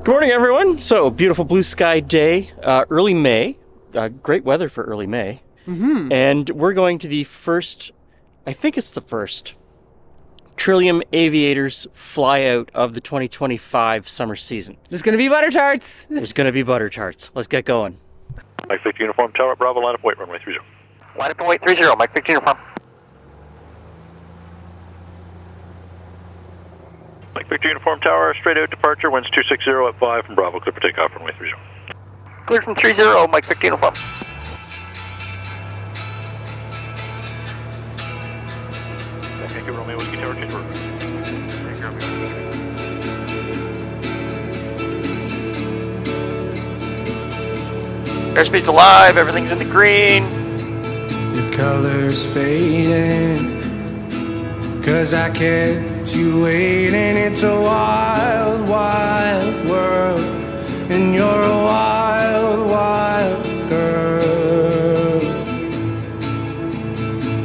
Good morning, everyone. So, beautiful blue sky day, early May. Great weather for early May. Mm-hmm. And we're going to the first, I think it's the first, Trillium Aviators flyout of the 2025 summer season. There's going to be butter tarts. There's going to be butter tarts. Let's get going. Mike Victor Uniform Tower, Bravo, line up weight, runway 30. Line up and wait 30, Mike Victor Uniform. Mike Victor Uniform Tower, straight out departure, winds 260 at 5 from Bravo, clear for takeoff, runway 30. Clear from 30, Mike Victor Uniform. Thank you, Romeo, Whiskey Tower, change order. Airspeed's alive, everything's in the green. Your colors fading, 'cause I kept you waiting. It's a wild, wild world, and you're a wild, wild girl.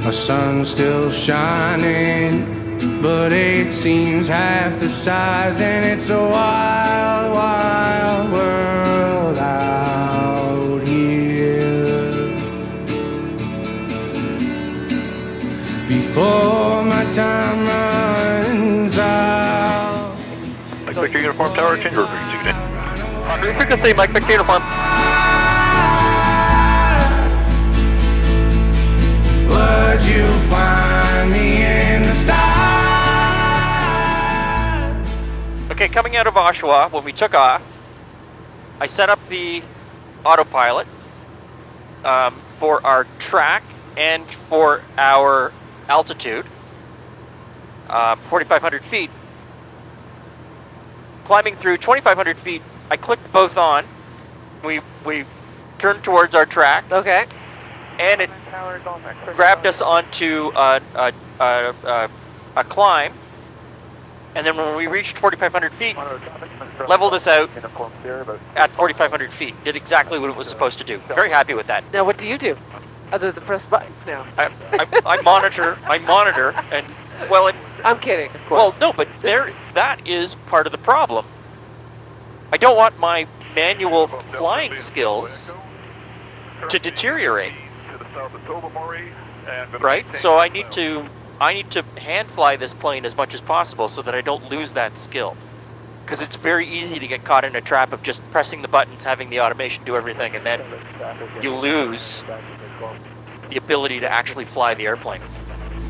Our sun's still shining, but it seems half the size, and it's a wild, wild world out here. Before my time runs out. Mike Victor Uniform Tower, change order, frequency. Frequency, Mike Victor Uniform. Would you find me in the stars? Okay, coming out of Oshawa, when we took off, I set up the autopilot for our track and for our altitude, 4,500 feet. Climbing through 2,500 feet, I clicked both on. We turned towards our track. Okay. And it grabbed us onto a climb. And then when we reached 4,500 feet, leveled us out at 4,500 feet. Did exactly what it was supposed to do. Very happy with that. Now, what do you do? Other than press buttons now. I monitor, and well, I'm kidding, of well, course. no, but that is part of the problem. I don't want my manual flying skills to deteriorate. Right? So I need to hand fly this plane as much as possible so that I don't lose that skill. Because it's very easy to get caught in a trap of just pressing the buttons, having the automation do everything, and then you lose the ability to actually fly the airplane.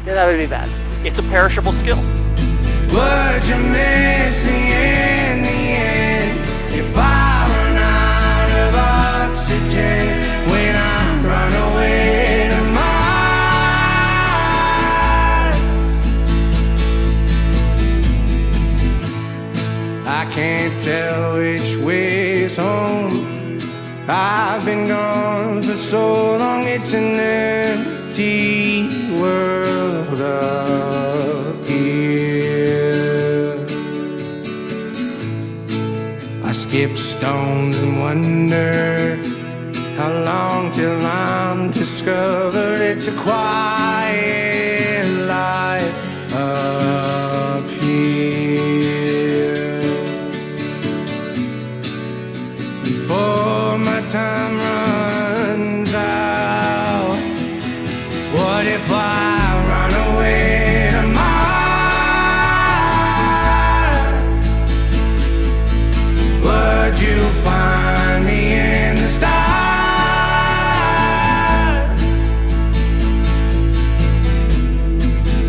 Yeah, that would be bad. It's a perishable skill. Would you miss me in the end if I run out of oxygen when I run away to Mars? I can't tell which way's home. I've been gone for so long, it's an empty world up here. I skip stones and wonder how long till I'm discovered. It's a quiet life up here. Before my time runs out, what if I run away to Mars? Would you find me in the stars?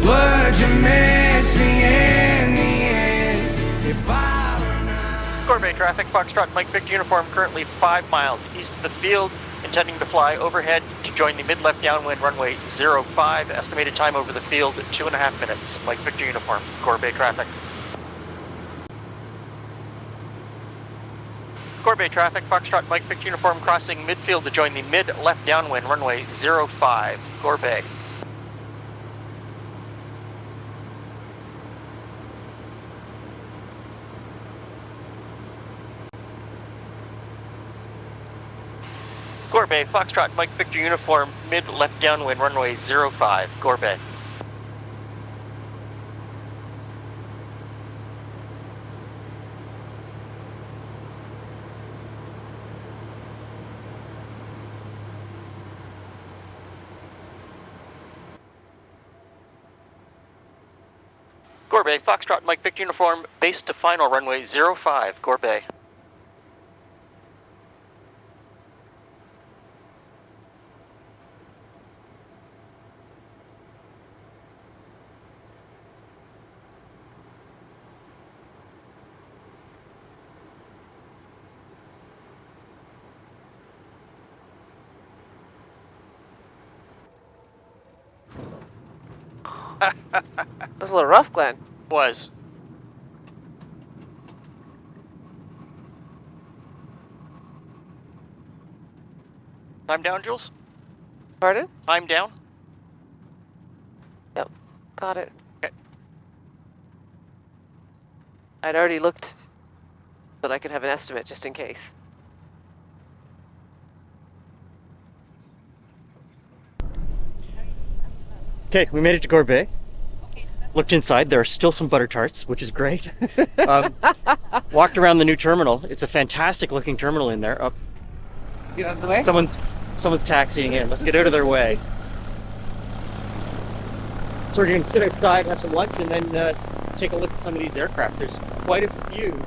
Would you miss me in the end if I run out? Gore Bay traffic, Foxtrot, Mike Victor Uniform, currently 5 miles east of the field, intending to fly overhead to join the mid-left downwind runway 05. Estimated time over the field, 2.5 minutes. Mike Victor Uniform, Gore Bay traffic. Gore Bay traffic, Foxtrot, Mike Victor Uniform, crossing midfield to join the mid-left downwind runway 05. Gore Bay. Gore Bay, Foxtrot, Mike Victor Uniform, mid-left downwind runway 05, Gore Bay. Gore Bay, Foxtrot, Mike Victor Uniform, base to final, runway 05, Gore Bay. It was a little rough, Glenn. Was. Time down, Jules? Pardon? Time down? Yep. Got it. Okay. I'd already looked so that I could have an estimate just in case. Okay, we made it to Gore Bay. Looked inside, there are still some butter tarts, which is great. Walked around the new terminal. It's a fantastic looking terminal in there. Get out of the way? Someone's taxiing in. Let's get out of their way. So we're going to sit outside, have some lunch, and then take a look at some of these aircraft. There's quite a few.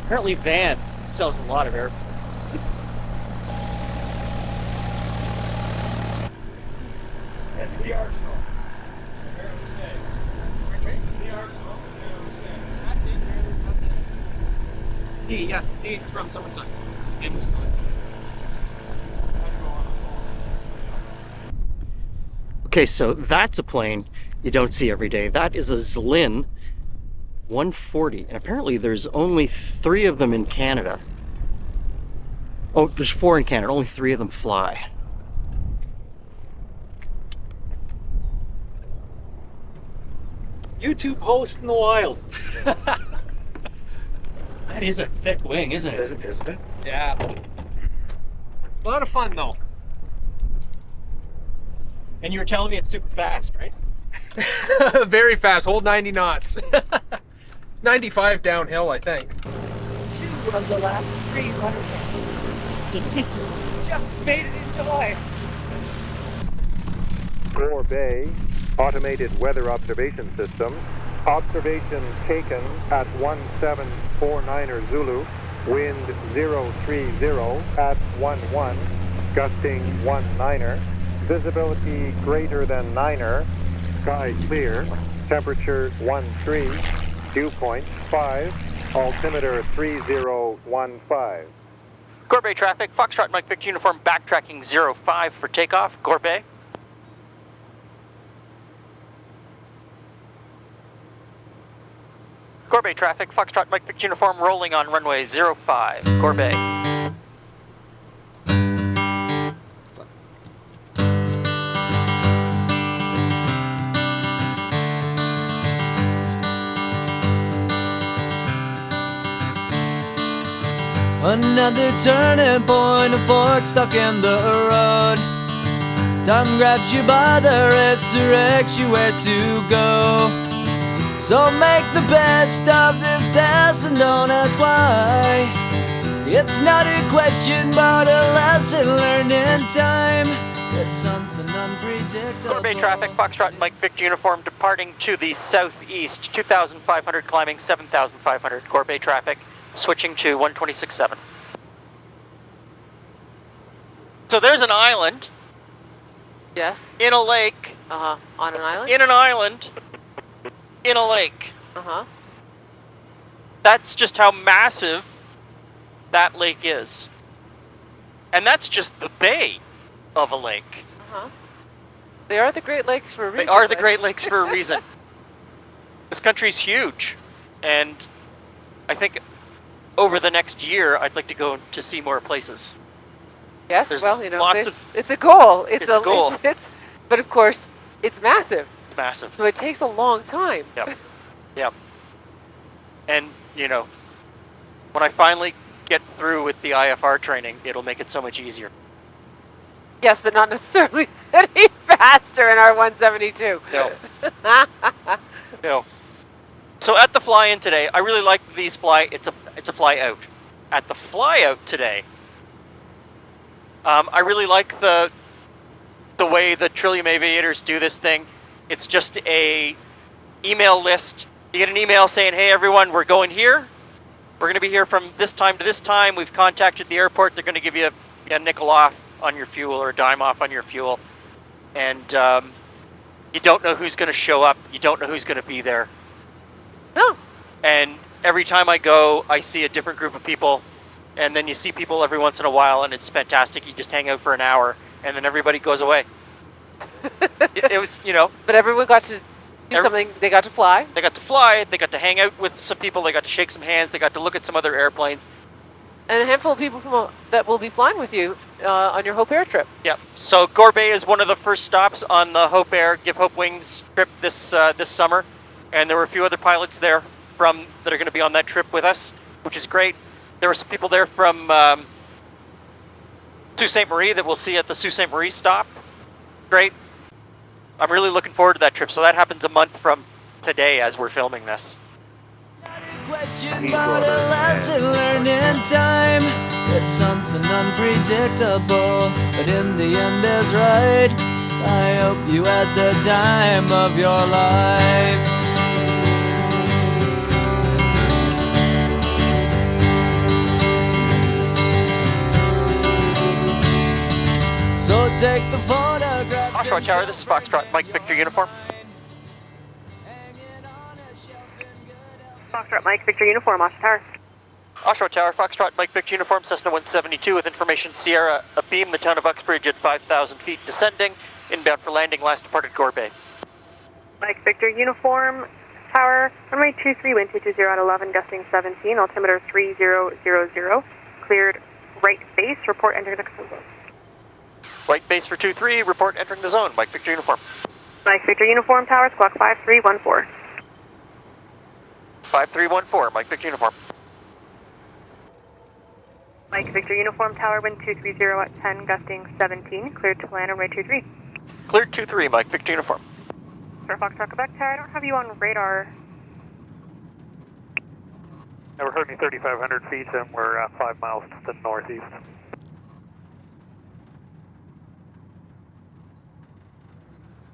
Apparently Vance sells a lot of aircraft. The Arsenal. Yes, he's from Summerside. He's famous. Okay, so that's a plane you don't see every day. That is a Zlin 140, and apparently there's only 3 of them in Canada. Oh, there's 4 in Canada, only 3 of them fly. YouTube host in the wild. That is a thick wing, isn't it? Isn't it? Yeah. A lot of fun though. And you were telling me it's super fast, right? Very fast. Hold 90 knots. 95 downhill, I think. 2 of the last 3 butter tarts. Just made it into life. Gore Bay, automated weather observation system. Observation taken at 1749er Zulu, wind 030 at 11, gusting 19er, visibility greater than 9er, sky clear, temperature 13, dew point 5, altimeter 3015. Gore Bay traffic, Foxtrot, Mike Victor Uniform, backtracking 05 for takeoff, Gore Bay. Gore Bay traffic, Foxtrot, Mike Victor Uniform, rolling on runway 05, Gore Bay. Another turning point, a fork stuck in the road. Time grabs you by the wrist, directs you where to go. So make the best of this test and don't ask why. It's not a question but a lesson learned in time. It's something unpredictable. Gore Bay traffic, Foxtrot, Mike Victor Uniform, departing to the southeast, 2,500, climbing 7,500. Gore Bay traffic, switching to 126.7. So there's an island Yes. in a lake, On an island? in an island, in a lake. That's just how massive that lake is. And that's just the bay of a lake. They are the Great Lakes for a reason. They are the but- Great Lakes for a reason. This country's huge. And I think over the next year, I'd like to go to see more places. Yes, There's well, you know, lots of- it's a goal. It's a goal. But of course, it's massive. Massive. So it takes a long time. Yep. Yep. And, you know, when I finally get through with the IFR training, it'll make it so much easier. Yes, but not necessarily any faster in our 172. No. No. So at the fly-in today, I really like these it's a fly-out. At the fly-out today, I really like the the way the Trillium Aviators do this thing, it's just a email list. You get an email saying, hey everyone, we're going here. We're going to be here from this time to this time. We've contacted the airport. They're going to give you a nickel off on your fuel or a dime off on your fuel. And you don't know who's going to show up. You don't know who's going to be there. No. And every time I go, I see a different group of people. And then you see people every once in a while, and it's fantastic. You just hang out for an hour, and then everybody goes away. it was, you know. But everyone got to do something. They got to fly. They got to fly. They got to hang out with some people. They got to shake some hands. They got to look at some other airplanes. And a handful of people that will be flying with you on your Hope Air trip. Yeah. So Gore Bay is one of the first stops on the Hope Air Give Hope Wings trip this summer, and there were a few other pilots there that are going to be on that trip with us, which is great. There were some people there from Sault Ste. Marie that we'll see at the Sault Ste. Marie stop. Great. I'm really looking forward to that trip. So that happens a month from today as we're filming this. Question about a lesson learned in time. It's something unpredictable, but in the end is right. I hope you had the time of your life. So take the photograph. Foxtrot Tower, this is Foxtrot Mike Victor Uniform. Foxtrot Mike Victor Uniform, Oshawa Tower. Oshawa Tower, Foxtrot Mike Victor Uniform, Cessna 172 with information Sierra, abeam the town of Uxbridge at 5,000 feet descending, inbound for landing, last departed Gore Bay. Mike Victor Uniform, Tower, runway 23, wind 220 at 11, gusting 17, altimeter 3000, cleared right base, report entering the zone. Right base for 23, report entering the zone, Mike Victor Uniform. Mike Victor Uniform, Tower, squawk 5314. 5314, Mike Victor Uniform. Mike Victor Uniform, Tower, wind 230 at 10, gusting 17, cleared to land on runway 23. Cleared 23, Mike Victor Uniform. For Foxtrot Quebec, Tower, I don't have you on radar. We're hurting 3,500 feet and we're 5 miles to the northeast.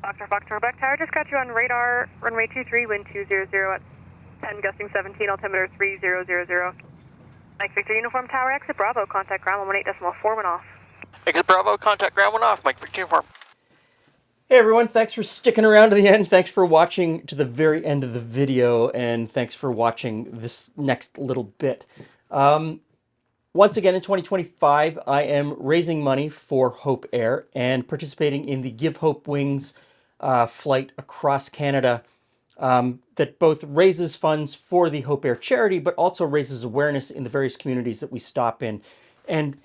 Foxtrot Quebec, Tower, just got you on radar, runway 23, wind 200 at 10, gusting 17, altimeter 3000. Mike Victor Uniform, Tower, exit Bravo, contact ground 118.4 went off. Exit Bravo, contact ground 1 off, Mike Victor Uniform. Hey everyone, thanks for sticking around to the end. Thanks for watching to the very end of the video, and thanks for watching this next little bit. Once again, in 2025, I am raising money for Hope Air and participating in the Give Hope Wings flight across Canada that both raises funds for the Hope Air charity, but also raises awareness in the various communities that we stop in, and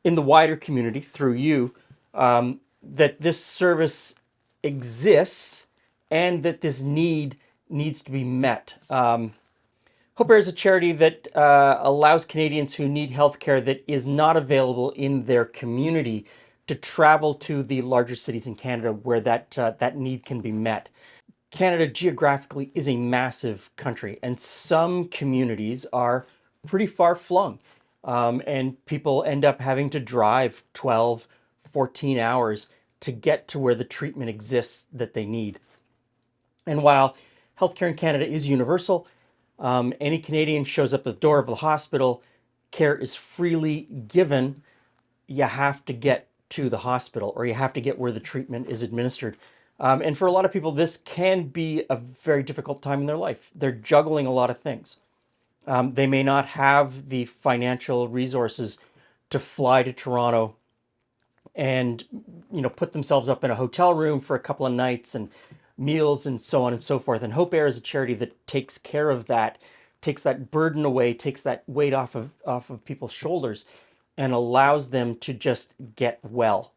in the wider community through you, that this service exists and that this needs to be met. Hope Air is a charity that allows Canadians who need healthcare that is not available in their community to travel to the larger cities in Canada where that need can be met. Canada geographically is a massive country, and some communities are pretty far flung, and people end up having to drive 12, 14 hours to get to where the treatment exists that they need. And while healthcare in Canada is universal, any Canadian shows up at the door of the hospital, care is freely given. You have to get to the hospital, or you have to get where the treatment is administered. And for a lot of people, this can be a very difficult time in their life. They're juggling a lot of things. They may not have the financial resources to fly to Toronto and, put themselves up in a hotel room for a couple of nights and meals and so on and so forth. And Hope Air is a charity that takes care of that, takes that burden away, takes that weight off of people's shoulders, and allows them to just get well.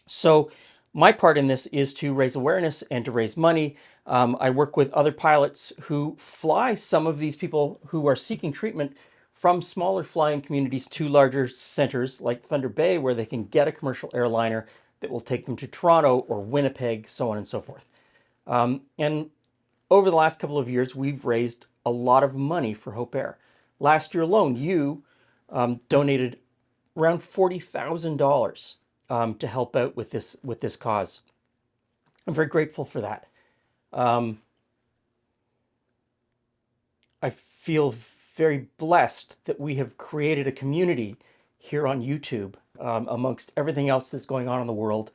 So my part in this is to raise awareness and to raise money. I work with other pilots who fly some of these people who are seeking treatment from smaller flying communities to larger centers like Thunder Bay, where they can get a commercial airliner that will take them to Toronto or Winnipeg, so on and so forth. And over the last couple of years, we've raised a lot of money for Hope Air. Last year alone, you donated around $40,000 to help out with this cause. I'm very grateful for that. I feel very blessed that we have created a community here on YouTube, amongst everything else that's going on in the world,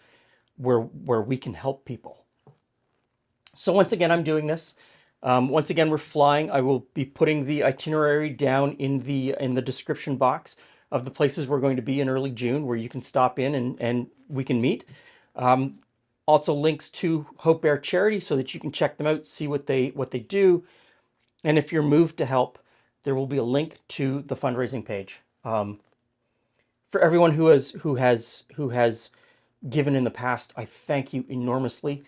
where we can help people. So once again, I'm doing this. Once again, we're flying. I will be putting the itinerary down in the description box of the places we're going to be in early June, where you can stop in and we can meet. Also links to Hope Air Charity so that you can check them out, see what they do. And if you're moved to help, there will be a link to the fundraising page. For everyone who has given in the past, I thank you enormously.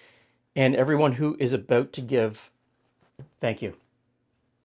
And everyone who is about to give, thank you.